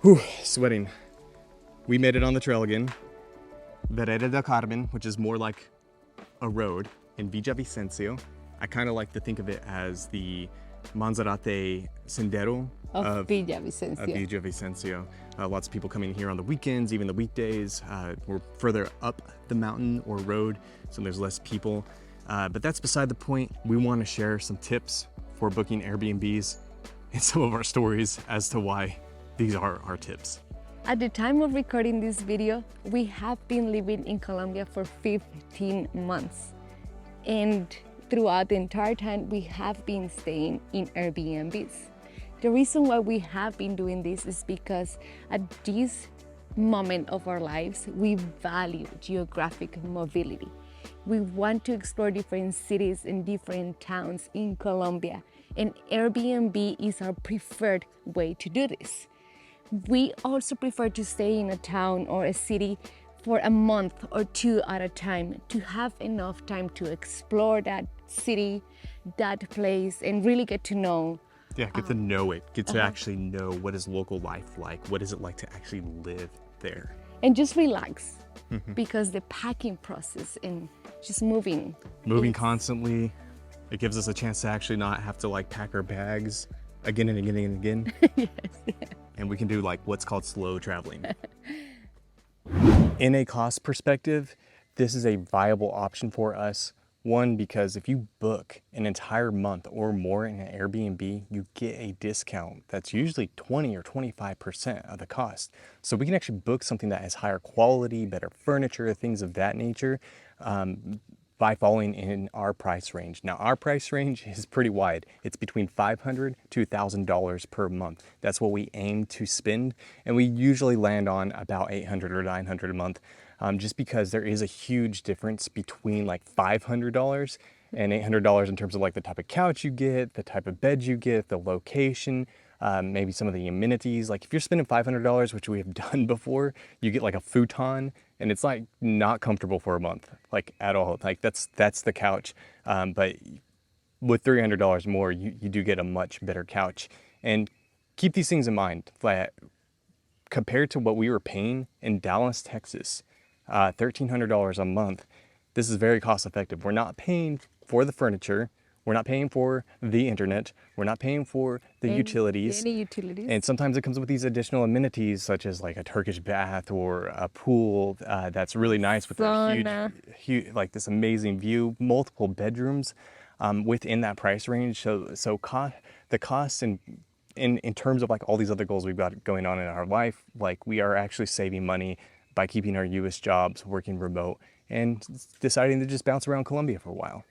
Whew, sweating. We made it on the trail again. Vereda del Carmen, which is more like a road, in Villavicencio. I kind of like to think of it as the Manzarate Sendero of Villavicencio. Lots of people coming here on the weekends, even the weekdays. We're further up the mountain or road, so there's less people. But that's beside the point. We want to share some tips for booking Airbnbs and some of our stories as to why these are our tips. At the time of recording this video, we have been living in Colombia for 15 months. And throughout the entire time, we have been staying in Airbnbs. The reason why we have been doing this is because at this moment of our lives, we value geographic mobility. We want to explore different cities and different towns in Colombia, and Airbnb is our preferred way to do this. We also prefer to stay in a town or a city for a month or two at a time to have enough time to explore that city, that place, and really get to know. Yeah, get to know it. Get to actually know what is local life like. What is it like to actually live there? And just relax, because the packing process and just moving constantly, it gives us a chance to actually not have to like pack our bags again and again and again. Yes, yeah. And we can do like what's called slow traveling. In a cost perspective, this is a viable option for us. One, because if you book an entire month or more in an Airbnb, you get a discount that's usually 20 or 25% of the cost. So we can actually book something that has higher quality, better furniture, things of that nature, by falling in our price range. Now, our price range is pretty wide. It's between $500 to $1,000 per month. That's what we aim to spend, and we usually land on about $800 or $900 a month, just because there is a huge difference between like $500 and $800 in terms of like the type of couch you get, the type of bed you get, the location, maybe some of the amenities. Like if you're spending $500, which we have done before, you get like a futon, and it's like not comfortable for a month, like at all. Like that's the couch. But with $300 more, you do get a much better couch. And keep these things in mind, that compared to what we were paying in Dallas, Texas, $1,300 a month, this is very cost effective. We're not paying for the furniture. We're not paying for the internet. We're not paying for the utilities. Any utilities. And sometimes it comes with these additional amenities, such as like a Turkish bath or a pool that's really nice with a huge, like this amazing view, multiple bedrooms within that price range. So the cost in terms of like all these other goals we've got going on in our life, like we are actually saving money by keeping our US jobs, working remote, and deciding to just bounce around Colombia for a while.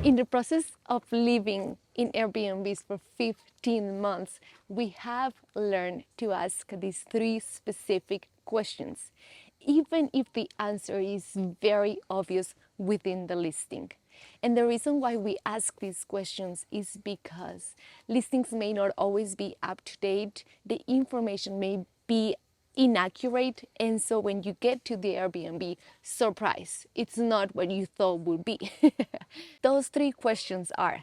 In the process of living in Airbnbs for 15 months, we have learned to ask these 3 specific questions, even if the answer is very obvious within the listing. And the reason why we ask these questions is because listings may not always be up to date, the information may be inaccurate, and so when you get to the Airbnb, surprise, it's not what you thought would be. Those 3 questions are: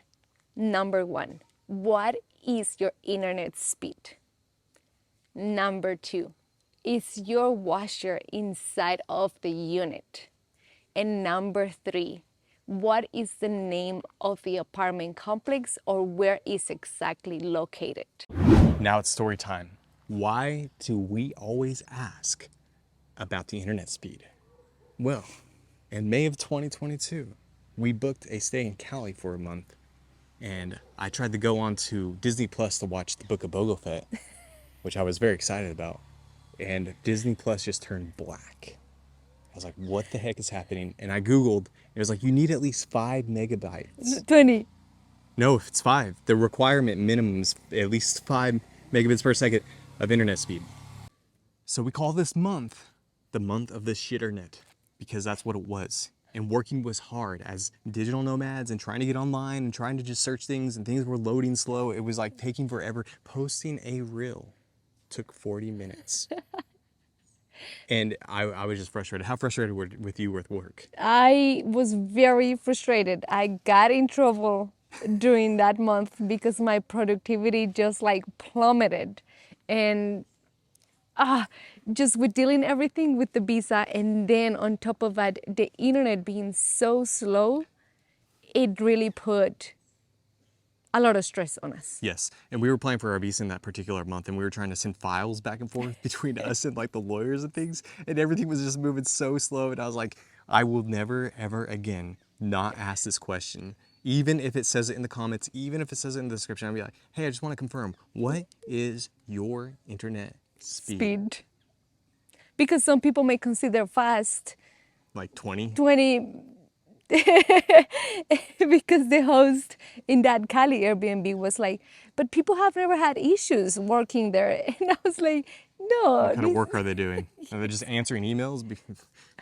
number 1, what is your internet speed? Number 2, is your washer inside of the unit? And number 3, what is the name of the apartment complex, or where is exactly located? Now it's story time. Why do we always ask about the internet speed? Well, in May of 2022, we booked a stay in Cali for a month, and I tried to go on to Disney Plus to watch the Book of Boba Fett, which I was very excited about, and Disney Plus just turned black. I was like, what the heck is happening? And I Googled, it was like, you need at least 5 megabytes. 20. No, if it's 5. The requirement minimum is at least 5 megabits per second of internet speed. So we call this month the month of the shitternet, because that's what it was. And working was hard as digital nomads and trying to get online and trying to just search things, and things were loading slow. It was like taking forever. Posting a reel took 40 minutes. And I was just frustrated. How frustrated were with you with work? I was very frustrated. I got in trouble during that month because my productivity just like plummeted. And just with dealing everything with the visa, and then on top of that, the internet being so slow, it really put a lot of stress on us. Yes, and we were applying for our visa in that particular month, and we were trying to send files back and forth between us and like the lawyers and things, and everything was just moving so slow. And I was like, I will never ever again not ask this question, even if it says it in the comments, even if it says it in the description. I'll be like, hey, I just want to confirm, what is your internet speed? Speed. Because some people may consider fast Like 20? 20 because the host in that Cali Airbnb was like, but people have never had issues working there. And I was like, What no, kind of work are they doing? Are they just answering emails?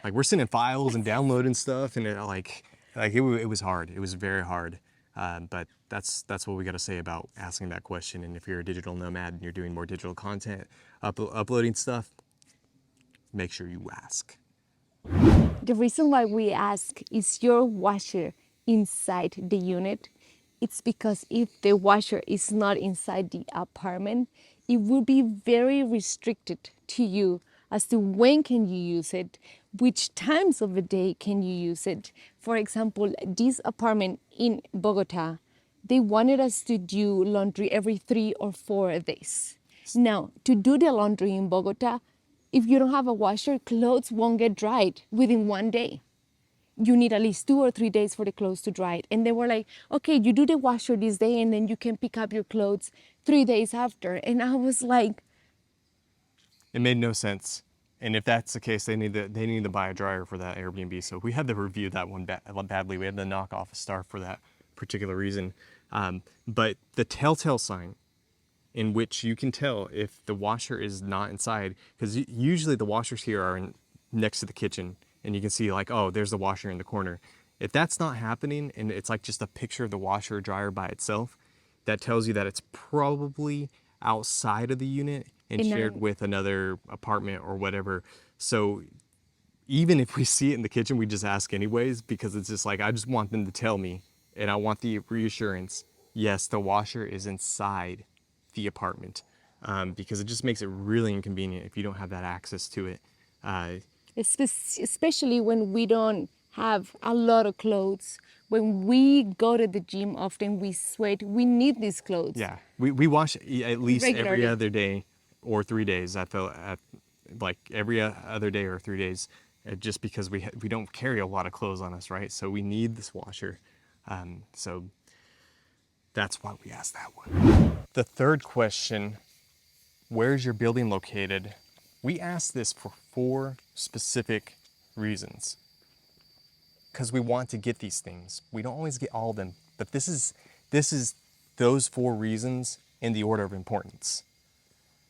Like we're sending files and downloading stuff, and it was hard. It was very hard. But that's what we got to say about asking that question. And if you're a digital nomad and you're doing more digital content, uploading stuff, make sure you ask. the reason why we ask, is your washer inside the unit? It's because if the washer is not inside the apartment, it will be very restricted to you as to when can you use it, which times of the day can you use it. For example, this apartment in Bogota, they wanted us to do laundry every 3 or 4 days. Now, to do the laundry in Bogota, if you don't have a washer, clothes won't get dried within one day. You need at least 2 or 3 days for the clothes to dry. And they were like, okay, you do the washer this day and then you can pick up your clothes 3 days after. And I was like, It made no sense. And if that's the case, they need to buy a dryer for that Airbnb. So we had to review that one badly. We had to knock off a star for that particular reason. But the telltale sign in which you can tell if the washer is not inside, because usually the washers here are next to the kitchen, and you can see like, oh, there's the washer in the corner. If that's not happening and it's like just a picture of the washer or dryer by itself, that tells you that it's probably outside of the unit and in shared our, with another apartment or whatever. So even if we see it in the kitchen, we just ask anyways, because it's just like, I just want them to tell me, and I want the reassurance. Yes, the washer is inside the apartment, because it just makes it really inconvenient if you don't have that access to it. especially when we don't have a lot of clothes. When we go to the gym often, we sweat, we need these clothes Yeah, we wash at least every regularly. other day or 3 days. At like every other day or 3 days, just because we don't carry a lot of clothes on us, right? So we need this washer. So that's why we asked that one. The third question, where's your building located? We asked this for 4 specific reasons. Because we want to get these things. We don't always get all of them, but this is those 4 reasons in the order of importance.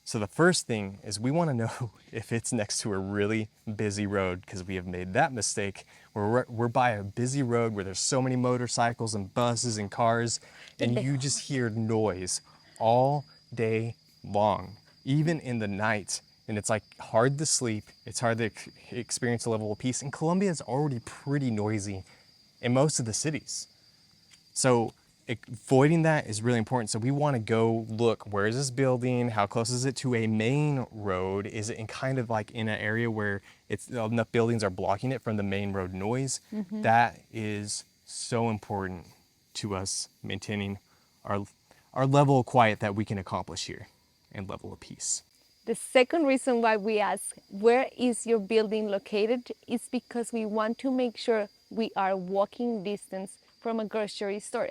So the first thing is we want to know if it's next to a really busy road, because we have made that mistake where we're by a busy road where there's so many motorcycles and buses and cars, and you just hear noise all day long, even in the night. And it's like hard to sleep. It's hard to experience a level of peace. And Colombia is already pretty noisy in most of the cities. So avoiding that is really important. So we want to go look, where is this building? How close is it to a main road? Is it in kind of like in an area where it's enough buildings are blocking it from the main road noise? That is so important to us maintaining our level of quiet that we can accomplish here and level of peace. The second reason why we ask, where is your building located, is because we want to make sure we are walking distance from a grocery store.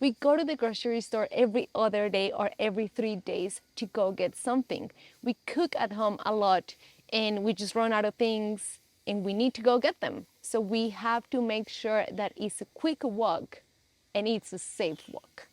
We go to the grocery store every other day or every 3 days to go get something. We cook at home a lot and we just run out of things and we need to go get them. So we have to make sure that it's a quick walk and it's a safe walk.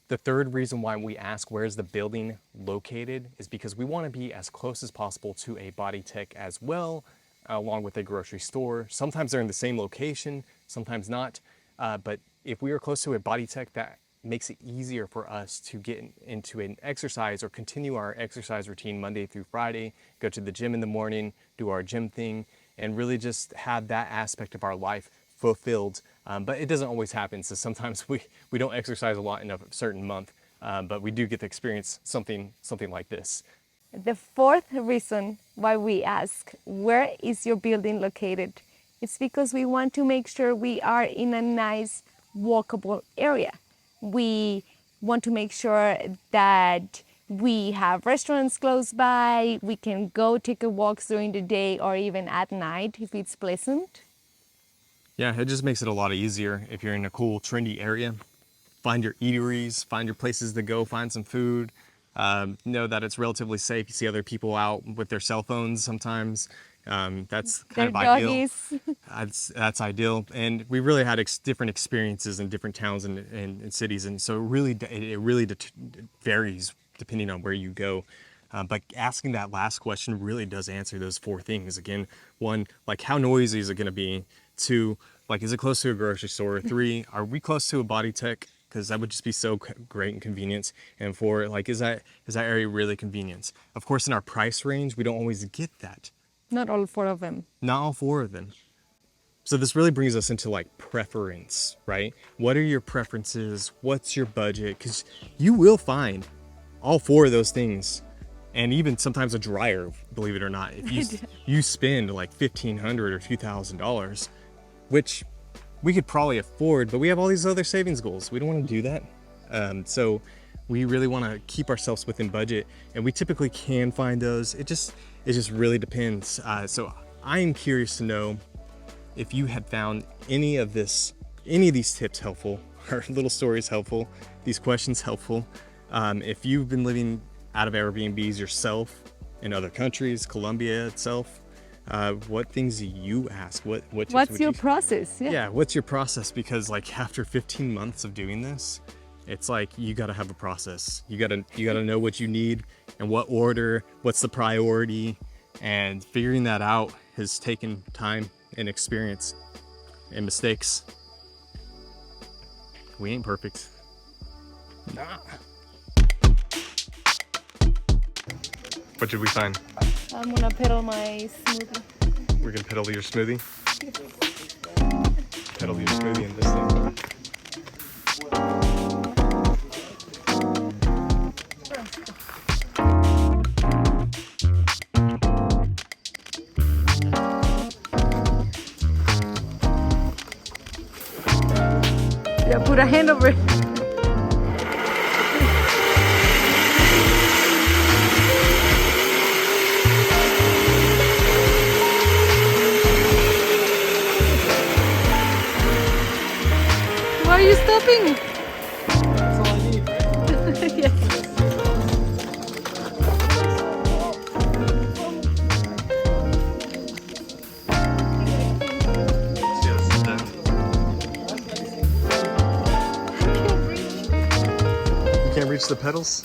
The third reason why we ask where's the building located is because we want to be as close as possible to a body tech as well, along with a grocery store. Sometimes they're in the same location, sometimes not. But if we are close to a body tech, that makes it easier for us to get into an exercise or continue our exercise routine Monday through Friday, go to the gym in the morning, do our gym thing, and really just have that aspect of our life fulfilled. But it doesn't always happen. So sometimes we don't exercise a lot in a certain month, but we do get to experience something like this. The fourth reason why we ask, where is your building located? It's because we want to make sure we are in a nice walkable area. We want to make sure that we have restaurants close by, we can go take a walk during the day or even at night if it's pleasant. Yeah, it just makes it a lot easier if you're in a cool, trendy area. Find your eateries, find your places to go, find some food. Know that it's relatively safe. You see other people out with their cell phones sometimes. That's kind Their of ideal. doggies. That's ideal. And we really had different experiences in different towns and cities, and so it really varies depending on where you go. But asking that last question really does answer those four things. Again, one, like how noisy is it going to be? Two, like is it close to a grocery store? Three, are we close to a body tech? Because that would just be so great and convenient. And four, like is that area really convenient? Of course, in our price range, we don't always get that. Not all four of them. Not all four of them. So this really brings us into like preference, right? What are your preferences? What's your budget? Because you will find all four of those things, and even sometimes a dryer, believe it or not. If you spend like $1,500 or $2,000, which we could probably afford, but we have all these other savings goals. We don't want to do that. So we really want to keep ourselves within budget, and we typically can find those. It just really depends. So I'm curious to know if you had found any of these tips helpful, or little stories helpful, these questions helpful. If you've been living out of Airbnbs yourself in other countries, Colombia itself, what things do you ask? What tips What's would your you... process? Yeah, what's your process? Because like after 15 months of doing this, it's like you gotta have a process. You gotta know what you need and what order, what's the priority, and figuring that out has taken time and experience and mistakes. We ain't perfect. Nah. What did we find? I'm gonna pedal my smoothie. We're gonna pedal your smoothie. Pedal your smoothie in this thing. Yeah, put a hand over it. Why are you stopping? That's all I need, right? Yes. You can't reach the pedals?